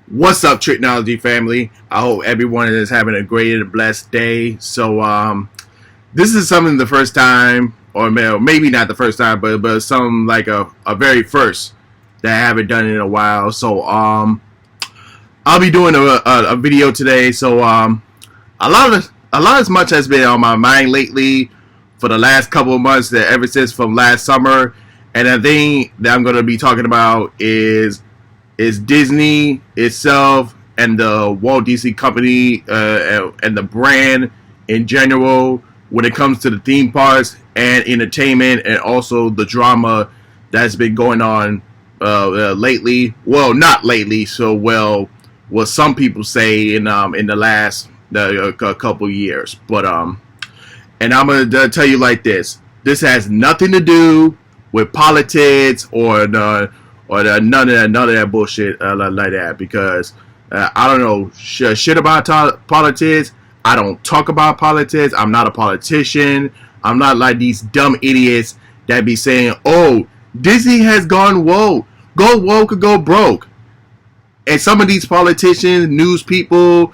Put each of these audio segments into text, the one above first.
What's up, Technology family? I hope everyone is having a great and blessed day. This is something the first time, or maybe not the first time, but some like a very first that I haven't done in a while. I'll be doing a video today. A lot as much has been on my mind lately for the last couple of months, that ever since from last summer, and the thing that I'm going to be talking about is Disney itself and the Walt Disney Company and the brand in general when it comes to the theme parks and entertainment, and also the drama that's been going on lately. Well, not lately, what some people say in the last couple years. And I'm gonna tell you like this: this has nothing to do with politics or none of that bullshit like that, because I don't know shit about politics. I don't talk about politics. I'm not a politician. I'm not like these dumb idiots that be saying, "Oh, Disney has gone woke. Go woke or go broke." And some of these politicians, news people,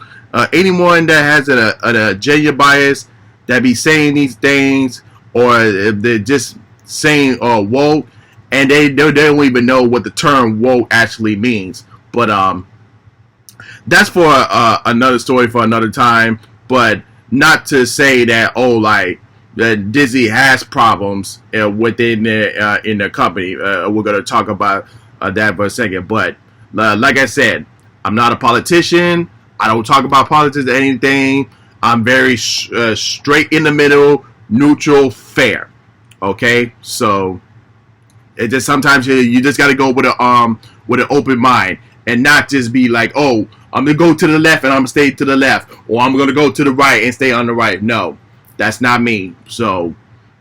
anyone that has an agenda bias that be saying these things, or if they're just saying woke, and they don't even know what the term woke actually means. But that's for another story for another time. But not to say that that Disney has problems within in the company. We're gonna talk about that for a second. But like I said, I'm not a politician. I don't talk about politics or anything. I'm very straight in the middle, neutral, fair. Okay, so it just sometimes you just got to go with an open mind, and not just be like, oh, I'm gonna go to the left and I'm gonna stay to the left, or I'm gonna go to the right and stay on the right. No, that's not me. So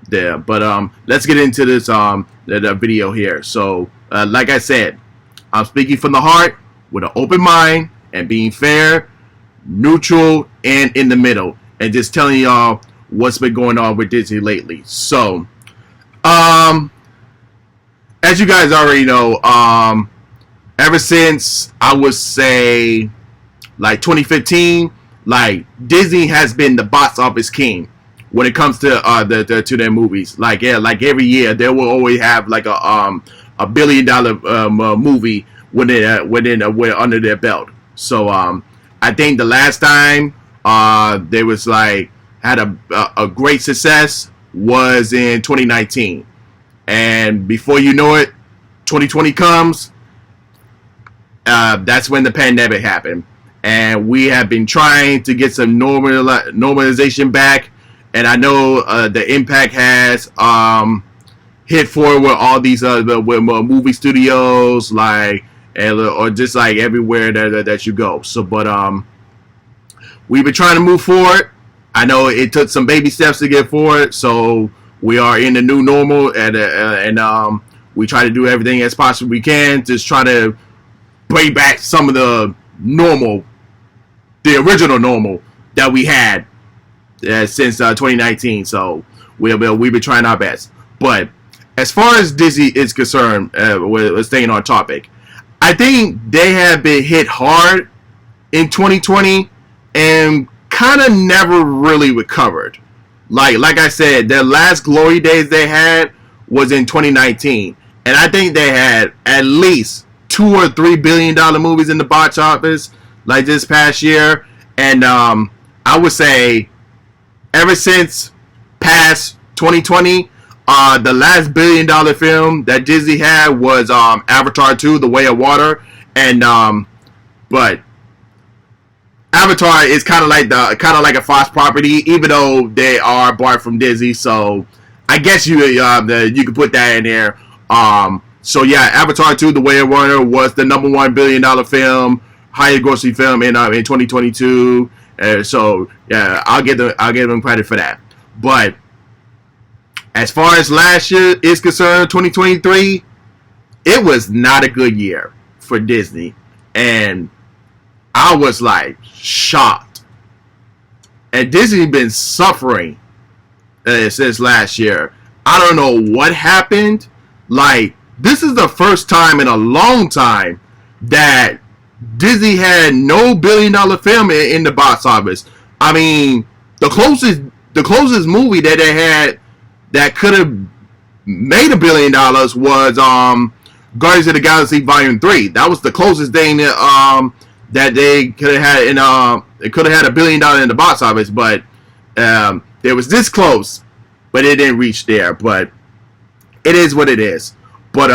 there. But let's get into this the video here. So like I said, I'm speaking from the heart with an open mind and being fair, neutral, and in the middle, and just telling y'all what's been going on with Disney lately. So as you guys already know, ever since I would say like 2015, like Disney has been the box office king when it comes to to their movies. Like like every year they will always have like a $1 billion movie when we're under their belt. So I think the last time they was like had a great success was in 2019. And before you know it, 2020 comes. That's when the pandemic happened, and we have been trying to get some normalization back. And I know the impact has hit forward with all these with movie studios, like or just like everywhere that you go. We've been trying to move forward. I know it took some baby steps to get forward. So we are in the new normal, and we try to do everything as possible we can, just try to bring back some of the original normal that we had since 2019. So we've been trying our best. But as far as Disney is concerned, we're staying on topic. I think they have been hit hard in 2020 and kind of never really recovered. Like I said, their last glory days they had was in 2019, and I think they had at least $2 or $3 billion movies in the box office like this past year. And I would say ever since past 2020, the last $1 billion film that Disney had was Avatar 2: The Way of Water, and but Avatar is kind of like a Fox property, even though they are bought from Disney. So I guess you could put that in there. So yeah, Avatar 2: The Way of Water was the number $1 billion film, highest grossing film in 2022. So yeah, I'll give them credit for that. But as far as last year is concerned, 2023, it was not a good year for Disney, and I was like shocked. And Disney been suffering since last year. I don't know what happened. Like, this is the first time in a long time that Disney had no $1 billion film in the box office. I mean, the closest movie that they had that could have made $1 billion was Guardians of the Galaxy Volume 3. That was the closest thing that they could have had it could have had $1 billion in the box office, but it was this close, but it didn't reach there. But it is what it is. But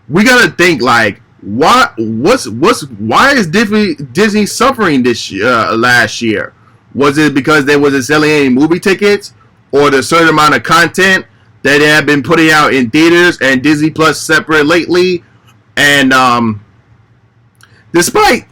we gotta think like, why is Disney suffering this last year? Was it because they wasn't selling any movie tickets, or the certain amount of content that they have been putting out in theaters and Disney Plus separate lately? And despite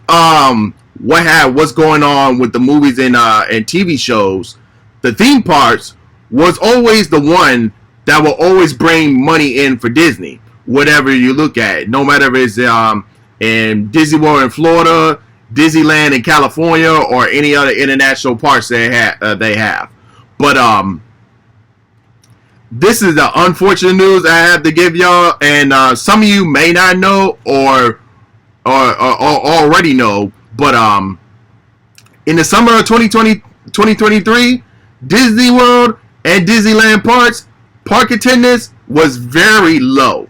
what's going on with the movies and TV shows, the theme parks was always the one that will always bring money in for Disney. Whatever you look at, no matter if it's in Disney World in Florida, Disneyland in California, or any other international parks they have. But this is the unfortunate news I have to give y'all, and some of you may not know or already know, but in the summer of 2023, Disney World and Disneyland park attendance was very low.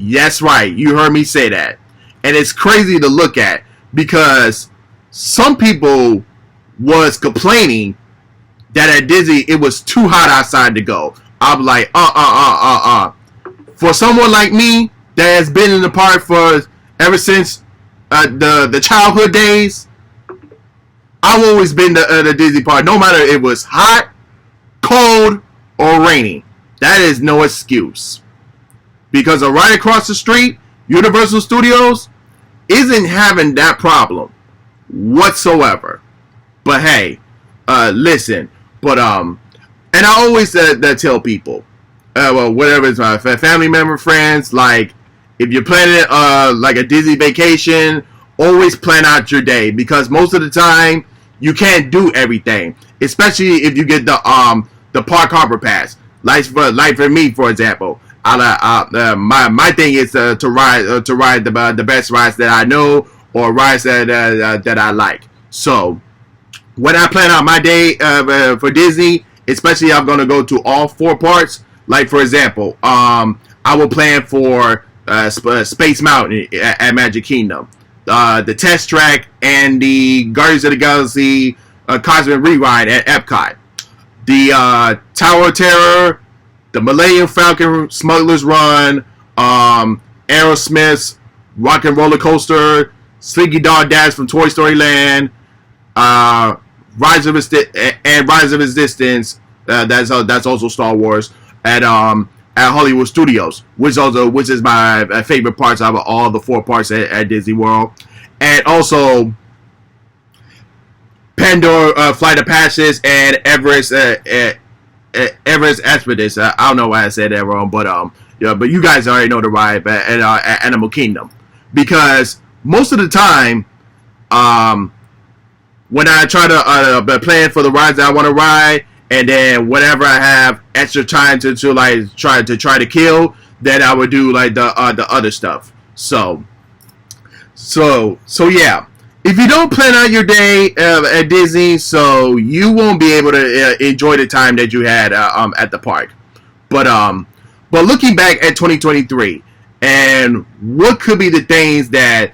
Yes, right, you heard me say that. And it's crazy to look at, because some people was complaining that at Disney it was too hot outside to go. I'm like, For someone like me that has been in the park for ever since the childhood days, I've always been to the Disney park, no matter if it was hot, cold, or raining. That is no excuse. Because right across the street, Universal Studios isn't having that problem whatsoever. But hey, listen. But and I always tell people, well, whatever it's my family member, friends, like if you're planning like a Disney vacation, always plan out your day, because most of the time you can't do everything, especially if you get the Park Hopper Pass. Like for me, for example, my thing is to ride the best rides that I know, or rides that I like. So when I plan out my day for Disney, especially I'm gonna go to all 4 parks. Like for example, I will plan for Space Mountain at Magic Kingdom, the Test Track, and the Guardians of the Galaxy Cosmic Rewind at Epcot, the Tower of Terror, the Millennium Falcon Smuggler's Run, Aerosmith's Rock and Roller Coaster, Slinky Dog Dash from Toy Story Land, Rise of Resistance. That's also Star Wars at Hollywood Studios, which is my favorite parts out of all the 4 parks at Disney World, and also Pandora Flight of Passage and Everest Expedition. I don't know why I said that wrong, but yeah, but you guys already know the ride at Animal Kingdom, because most of the time, when I try to plan for the rides that I want to ride, and then whenever I have extra time to try to kill, then I would do like the other stuff. So yeah. If you don't plan out your day at Disney, so you won't be able to enjoy the time that you had at the park. But looking back at 2023, and what could be the things that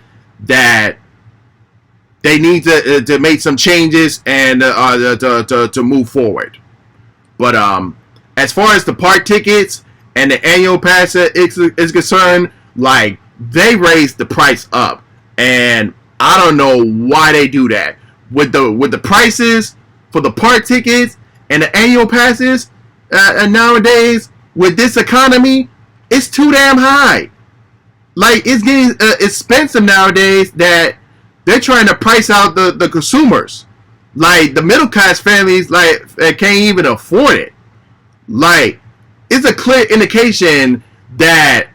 they need to make some changes and to move forward. But as far as the park tickets and the annual pass is concerned, like, they raised the price up, and I don't know why they do that. With the prices for the park tickets and the annual passes, and nowadays with this economy, it's too damn high. Like, it's getting expensive nowadays that they're trying to price out the consumers. Like, the middle class families can't even afford it. Like, it's a clear indication that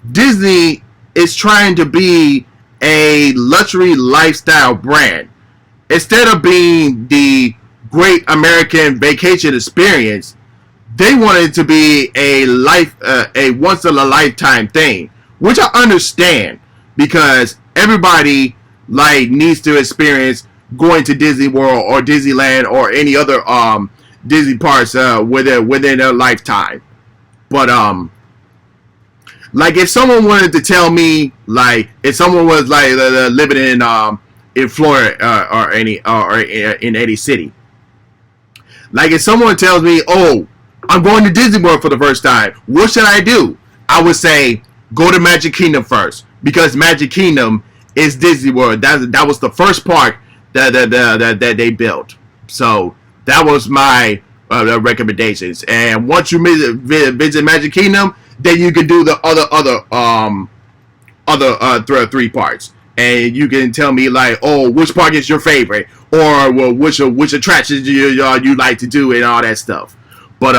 Disney is trying to be a luxury lifestyle brand instead of being the great American vacation experience. They want it to be a once in a lifetime thing, which I understand, because everybody like needs to experience going to Disney World or Disneyland or any other Disney parks within their lifetime. But like if someone wanted to tell me, like if someone was like living in Florida or in any city, like if someone tells me, "Oh, I'm going to Disney World for the first time. What should I do?" I would say, go to Magic Kingdom first, because Magic Kingdom is Disney World. That was the first park that they built. So that was my recommendations. And once you visit Magic Kingdom, then you can do the other three parts, and you can tell me like, oh, which park is your favorite, or well, which attractions you like to do, and all that stuff. But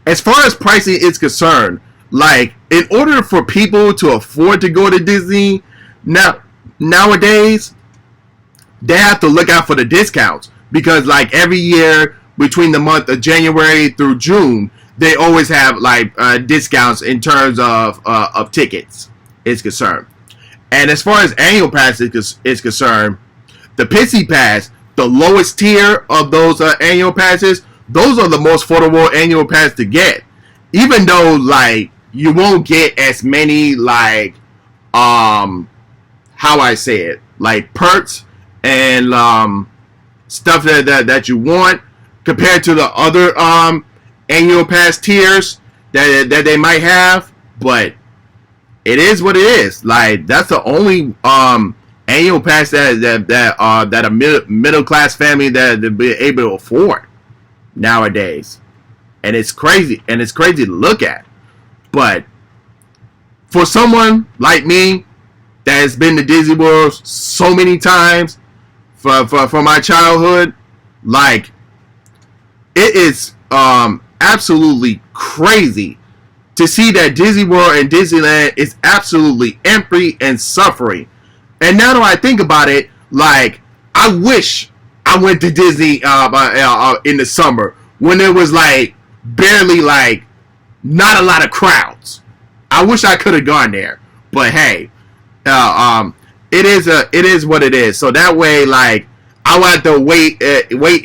as far as pricing is concerned, like in order for people to afford to go to Disney nowadays, they have to look out for the discounts, because like every year between the month of January through June, they always have like discounts in terms of tickets is concerned. And as far as annual pass is concerned, the Pixie Pass, the lowest tier of those annual passes, those are the most affordable annual pass to get. Even though like you won't get as many like how I say it, like perks and stuff that you want compared to the other annual pass tiers that they might have. But it is what it is. Like that's the only annual pass that a middle class family that be able to afford nowadays. And it's crazy to look at. But for someone like me that has been to Disney World so many times for my childhood, like it is absolutely crazy to see that Disney World and Disneyland is absolutely empty and suffering. And now that I think about it, like I wish I went to Disney in the summer when there was like barely like not a lot of crowds. I wish I could have gone there, but hey, it is what it is. So that way, like I would have to wait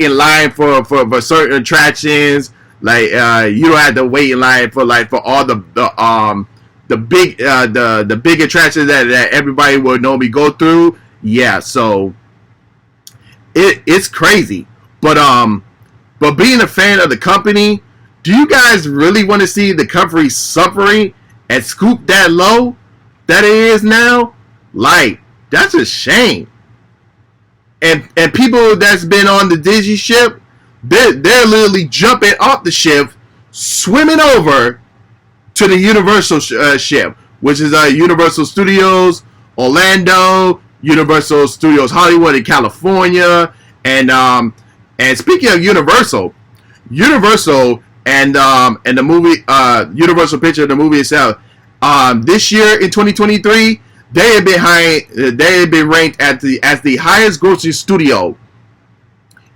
in line for certain attractions. Like you don't have to wait in line for all the big attractions that everybody would normally go through. Yeah, so it's crazy. But being a fan of the company, do you guys really want to see the company suffering and scoop that low that it is now? Like that's a shame. And people that's been on the Disney ship, they're literally jumping off the ship, swimming over to the Universal ship, which is Universal Studios Orlando, Universal Studios Hollywood in California, and speaking of Universal and the movie Universal Picture, the movie itself, this year in 2023. They have been ranked as the highest grossing studio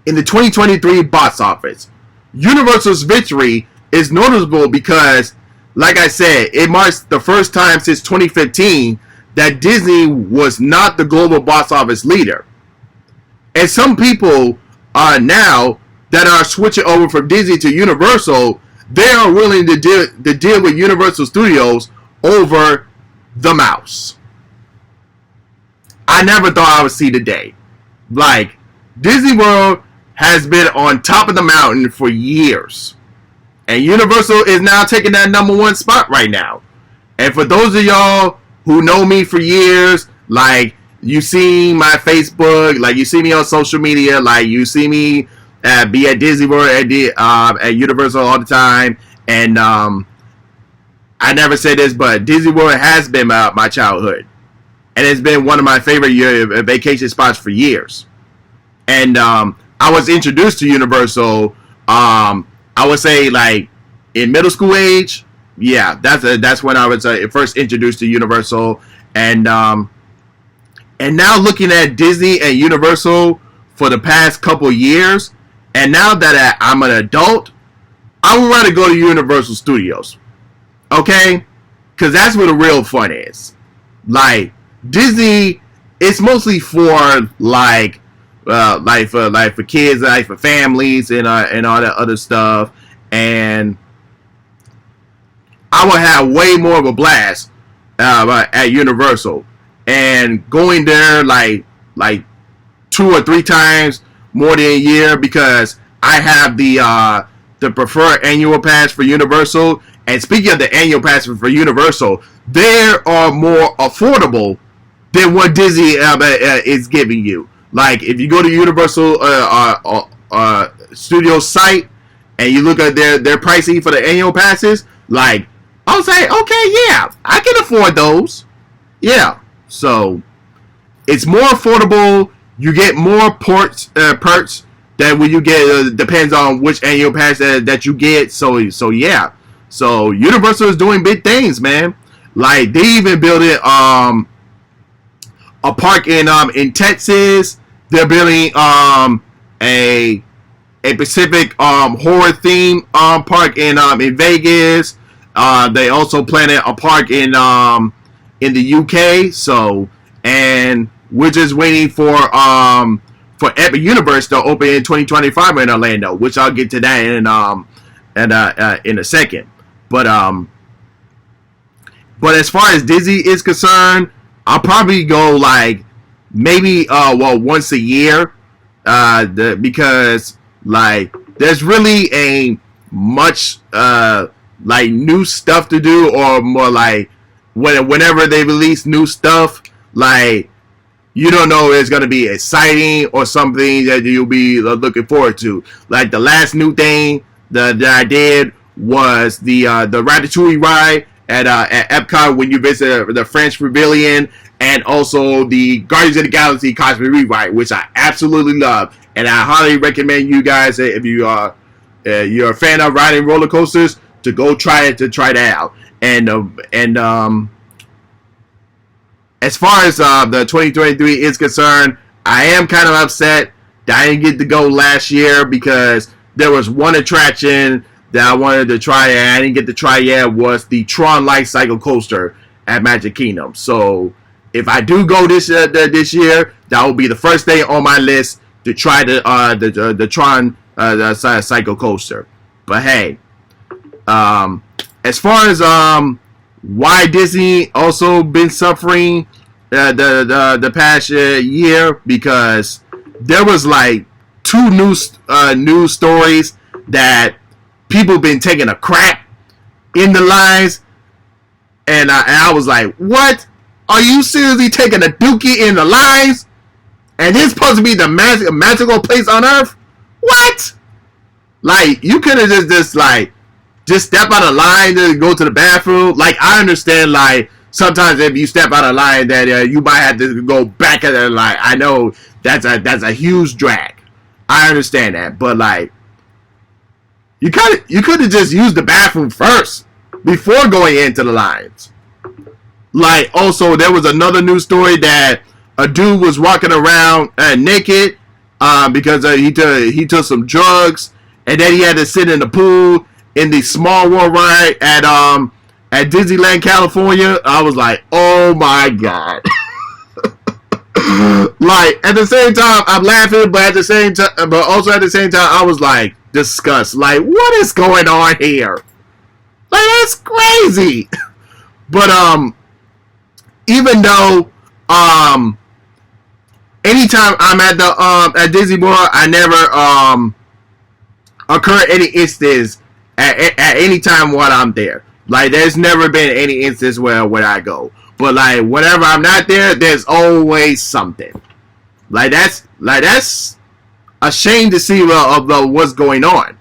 in the 2023 box office. Universal's victory is noticeable because, like I said, it marks the first time since 2015 that Disney was not the global box office leader. And some people now that are switching over from Disney to Universal, they are willing to deal with Universal Studios over the mouse. I never thought I would see the day. Like, Disney World has been on top of the mountain for years. And Universal is now taking that number one spot right now. And for those of y'all who know me for years, like, you see my Facebook, like, you see me on social media, like, you see me be at Disney World, at Universal all the time. And I never say this, but Disney World has been my childhood. And it's been one of my favorite vacation spots for years. And I was introduced to Universal, I would say, like, in middle school age. Yeah, that's when I was first introduced to Universal. And now looking at Disney and Universal for the past couple years, and now that I'm an adult, I would rather go to Universal Studios. Okay? Because that's where the real fun is. Like, Disney it's mostly for like for kids, like for families and all that other stuff. And I would have way more of a blast at Universal, and going there like 2 or 3 times more than a year, because I have the preferred annual pass for Universal. And speaking of the annual pass for Universal, they are more affordable than what Disney is giving you. Like if you go to Universal Studios site and you look at their pricing for the annual passes, like I'll say, okay, yeah, I can afford those. Yeah, so it's more affordable. You get more perks than when you get. Depends on which annual pass that you get. So yeah. So Universal is doing big things, man. Like they even built it a park in Texas. They're building a Pacific horror theme park in Vegas. They also planted a park in the UK. So, and we're just waiting for Epic Universe to open in 2025 in Orlando, which I'll get to that in a second. But as far as Disney is concerned, I'll probably go like maybe once a year, because like there's really a much like new stuff to do, or more like whenever they release new stuff, like you don't know if it's gonna be exciting or something that you'll be looking forward to. Like the last new thing that I did was the Ratatouille ride at Epcot when you visit the French Pavilion, and also the Guardians of the Galaxy Cosmic Ride, which I absolutely love, and I highly recommend you guys, if you are you're a fan of riding roller coasters, to go try that out. And as far as the 2023 is concerned, I am kind of upset that I didn't get to go last year, because there was one attraction that I wanted to try and I didn't get to try yet, was the Tron Light Cycle Coaster at Magic Kingdom. So if I do go this year, that will be the first thing on my list to try the Tron Cycle Coaster. But hey, as far as why Disney also been suffering the past year, because there was like 2 news stories that people been taking a crap in the lines, and I was like, what? Are you seriously taking a dookie in the lines? And this supposed to be the magical place on Earth? What? Like, you could have just step out of line to go to the bathroom. Like, I understand, like, sometimes if you step out of line that you might have to go back at the line. I know that's a huge drag. I understand that. But, like, you could have just used the bathroom first before going into the lines. Like, also, there was another news story that a dude was walking around naked because he took some drugs, and then he had to sit in the pool in the Small World ride at Disneyland, California. I was like, oh my god. Like, at the same time, I'm laughing, but also at the same time, I was like, disgust. Like, what is going on here? Like, that's crazy. But even though anytime I'm at Disney World, I never occur any instance at any time while I'm there. Like, there's never been any instance where I go. But like, whenever I'm not there, there's always something. Like that's a shame to see of what's going on.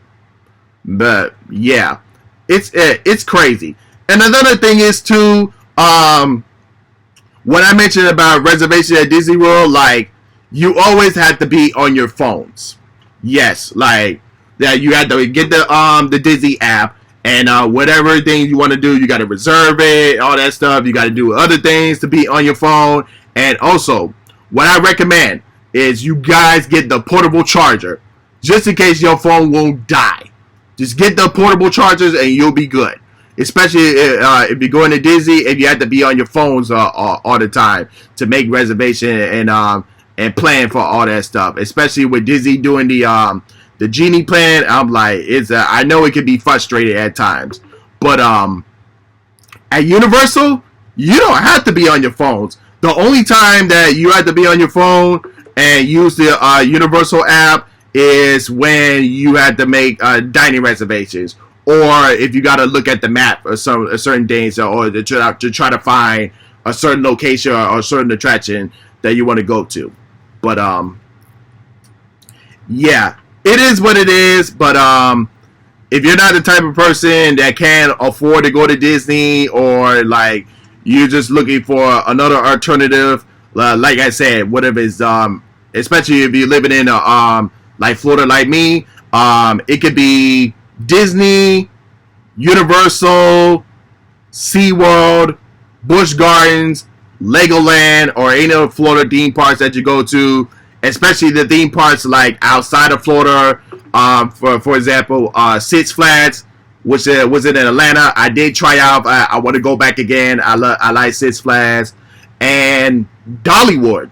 But yeah, it's crazy. And another thing is too, when I mentioned about reservation at Disney World, like, you always have to be on your phones. Yes, like that, you have to get the Disney app. And whatever thing you want to do, you got to reserve it, all that stuff. You got to do other things to be on your phone. And also, what I recommend is you guys get the portable charger, just in case your phone won't die. Just get the portable chargers and you'll be good. especially if you're going to Disney, and you have to be on your phones all the time to make reservation and plan for all that stuff. Especially with Disney doing the Genie plan, I'm like, I know it can be frustrating at times, but at Universal, you don't have to be on your phones. The only time that you have to be on your phone and use the Universal app is when you had to make dining reservations, or if you got to look at the map or certain days, or to try to find a certain location or a certain attraction that you want to go to. But yeah, it is what it is. But if you're not the type of person that can afford to go to Disney, or like you're just looking for another alternative, like I said, whatever is especially if you're living in like Florida, like me, it could be Disney, Universal, SeaWorld, Busch Gardens, Legoland, or any of the Florida theme parks that you go to, especially the theme parks like outside of Florida. For example, Six Flags, which was in Atlanta. I did try out. I want to go back again. I like Six Flags. And Dollywood.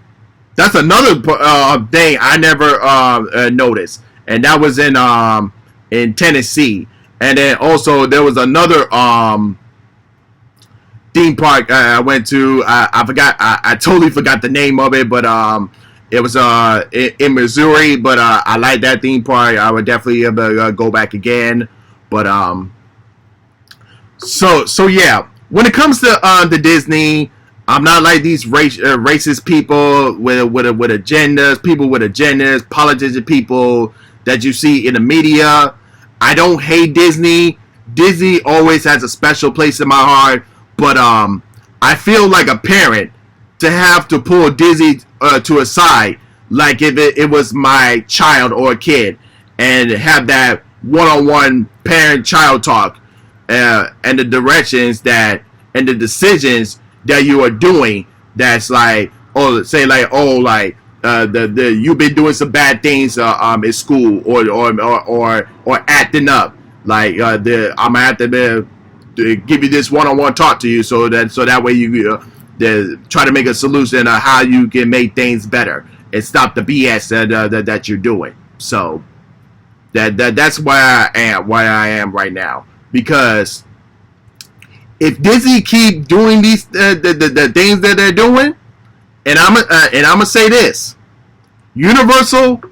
That's another thing I never noticed, and that was in Tennessee. And then also there was another theme park I went to. I forgot. I totally forgot the name of it, but it was in Missouri. But I like that theme park. I would definitely go back again. But so yeah. When it comes to the Disney, I'm not like these racist people with agendas, people with agendas, politician people that you see in the media. I don't hate Disney. Disney always has a special place in my heart, but I feel like a parent to have to pull Disney to a side, like if it was my child or a kid, and have that one-on-one parent-child talk, and the directions that and the decisions that you are doing. That's like, you've been doing some bad things in school, or acting up. Like I'm gonna have to give you this one-on-one talk to you, so that way you try to make a solution on how you can make things better and stop the BS that you're doing. So that's why I am right now, because if Disney keep doing these the things that they're doing, and I'm gonna say this: Universal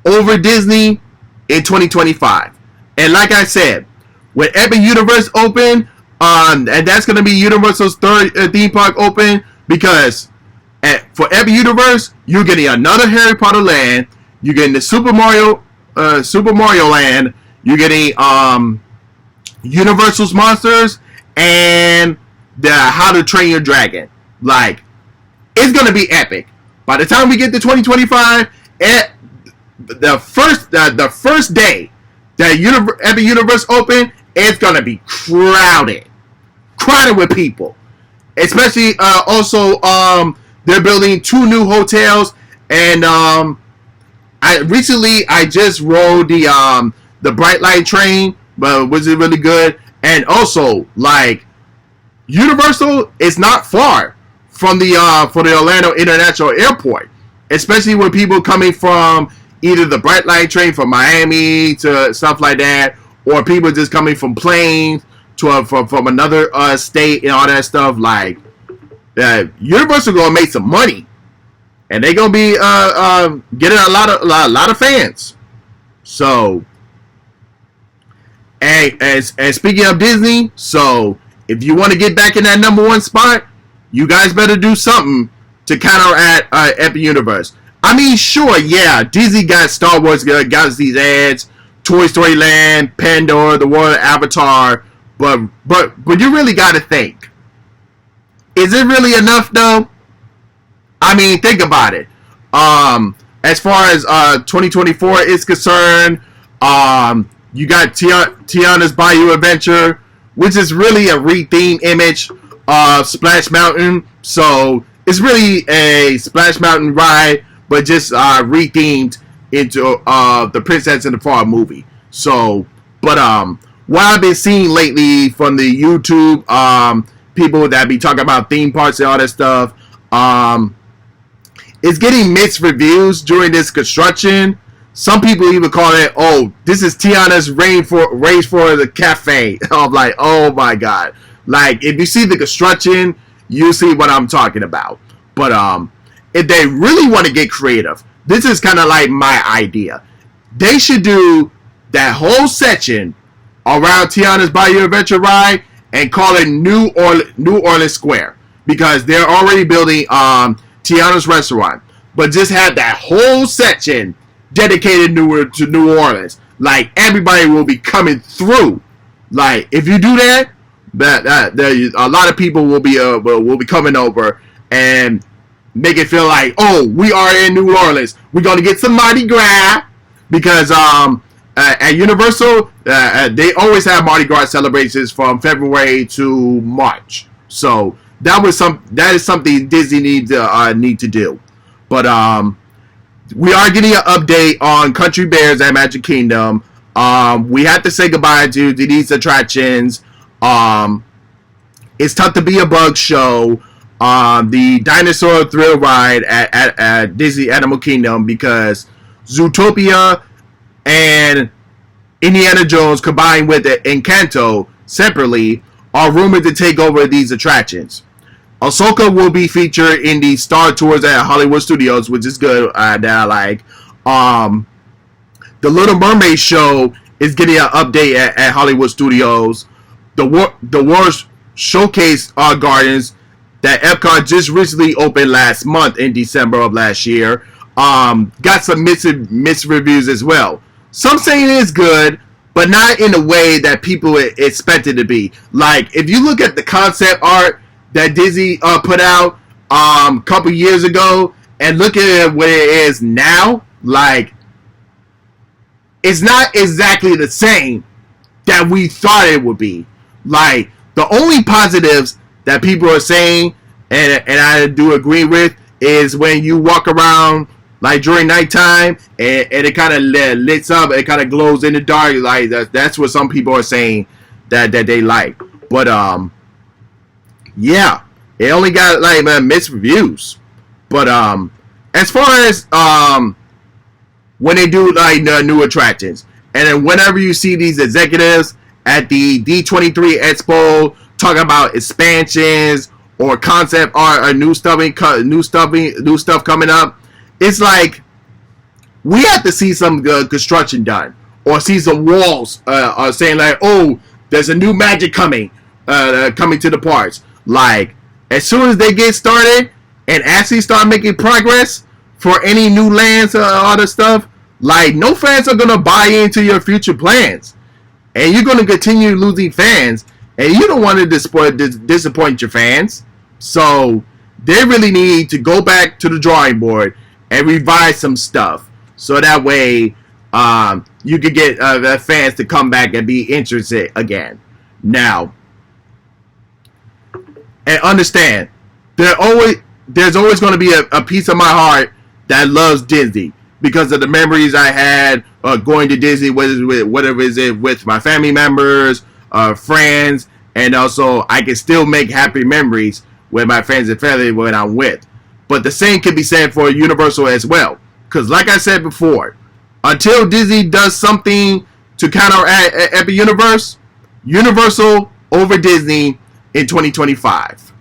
over Disney in 2025. And like I said, when Epic Universe open, and that's gonna be Universal's third theme park open, because for Epic Universe, you're getting another Harry Potter land, you're getting the Super Mario Land, you're getting Universal's Monsters, and the How to Train Your Dragon. Like, it's gonna be epic. By the time we get to 2025, the first day that Epic Universe open, it's gonna be crowded with people. Especially also they're building 2 new hotels, and I just rode the Bright Light train, but was it really good? And also, like, Universal is not far from the Orlando International Airport, especially when people coming from either the Bright Line train from Miami to stuff like that, or people just coming from planes from another state and all that stuff. Like, Universal gonna make some money, and they gonna be getting a lot of fans. So. And speaking of Disney, so if you want to get back in that #1 spot, you guys better do something to counteract Epic Universe. I mean, sure, yeah, Disney got Star Wars, got these ads, Toy Story Land, Pandora, The World of Avatar, but you really got to think, is it really enough though? I mean, think about it. As far as 2024 is concerned, you got Tiana's Bayou Adventure, which is really a rethemed image of Splash Mountain. So it's really a Splash Mountain ride, but just rethemed into the Princess and the Frog movie. So, but what I've been seeing lately from the YouTube people that be talking about theme parks and all that stuff, it's getting mixed reviews during this construction. Some people even call it, oh, this is Tiana's race for the cafe. I'm like, oh my god. Like, if you see the construction, you see what I'm talking about. But if they really want to get creative, this is kind of like my idea. They should do that whole section around Tiana's Bayou Adventure Ride and call it New Orleans Square, because they're already building Tiana's restaurant, but just have that whole section dedicated to New Orleans. Like, everybody will be coming through. Like, if you do that, a lot of people will be coming over and make it feel like, oh, we are in New Orleans. We're gonna get some Mardi Gras, because at Universal they always have Mardi Gras celebrations from February to March. So that is something Disney need to do. But we are getting an update on Country Bears at Magic Kingdom. We have to say goodbye to these attractions. It's tough to be a bug show. The Dinosaur Thrill Ride at Disney Animal Kingdom, because Zootopia and Indiana Jones combined with Encanto separately are rumored to take over these attractions. Ahsoka will be featured in the Star Tours at Hollywood Studios, which is good. That I like. The Little Mermaid show is getting an update at Hollywood Studios. The Wars Showcase Gardens that Epcot just recently opened last month in December of last year got some mixed reviews as well. Some saying it is good, but not in a way that people expect it to be. Like, if you look at the concept art that Disney put out a couple years ago and look at what it is now, like, it's not exactly the same that we thought it would be. Like, the only positives that people are saying, and I do agree with, is when you walk around like during nighttime and it kind of lights up, it kind of glows in the dark. Like, that's what some people are saying that they like. But yeah, it only got like mixed reviews. But as far as when they do like new attractions, and then whenever you see these executives at the D23 Expo talking about expansions or concept art or new stuff coming up, it's like we have to see some construction done, or see some walls saying like, oh, there's a new magic coming to the parks. Like, as soon as they get started and actually start making progress for any new lands or other stuff, like, no fans are gonna buy into your future plans, and you're gonna continue losing fans, and you don't want to disappoint your fans. So they really need to go back to the drawing board and revise some stuff, so that way you can get the fans to come back and be interested again. Now, and understand, there's always going to be a piece of my heart that loves Disney, because of the memories I had going to Disney, whatever is it with my family members, friends, and also I can still make happy memories with my friends and family when I'm with. But the same can be said for Universal as well, because like I said before, until Disney does something to counteract Epic Universe, Universal over Disney in 2025.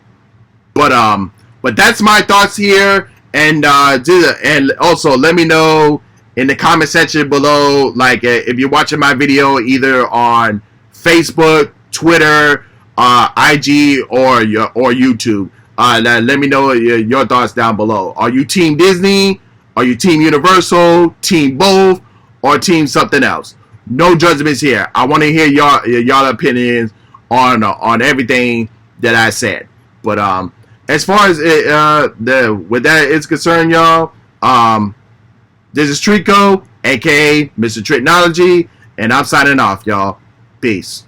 But that's my thoughts here, and also let me know in the comment section below, like if you're watching my video either on Facebook, Twitter, IG, or YouTube. Let me know your thoughts down below. Are you Team Disney? Are you Team Universal? Team both? Or Team something else? No judgments here. I want to hear y'all opinions on everything that I said. But as far as with that is concerned, y'all, this is Trico, aka Mr. Tricknology, and I'm signing off, y'all. Peace.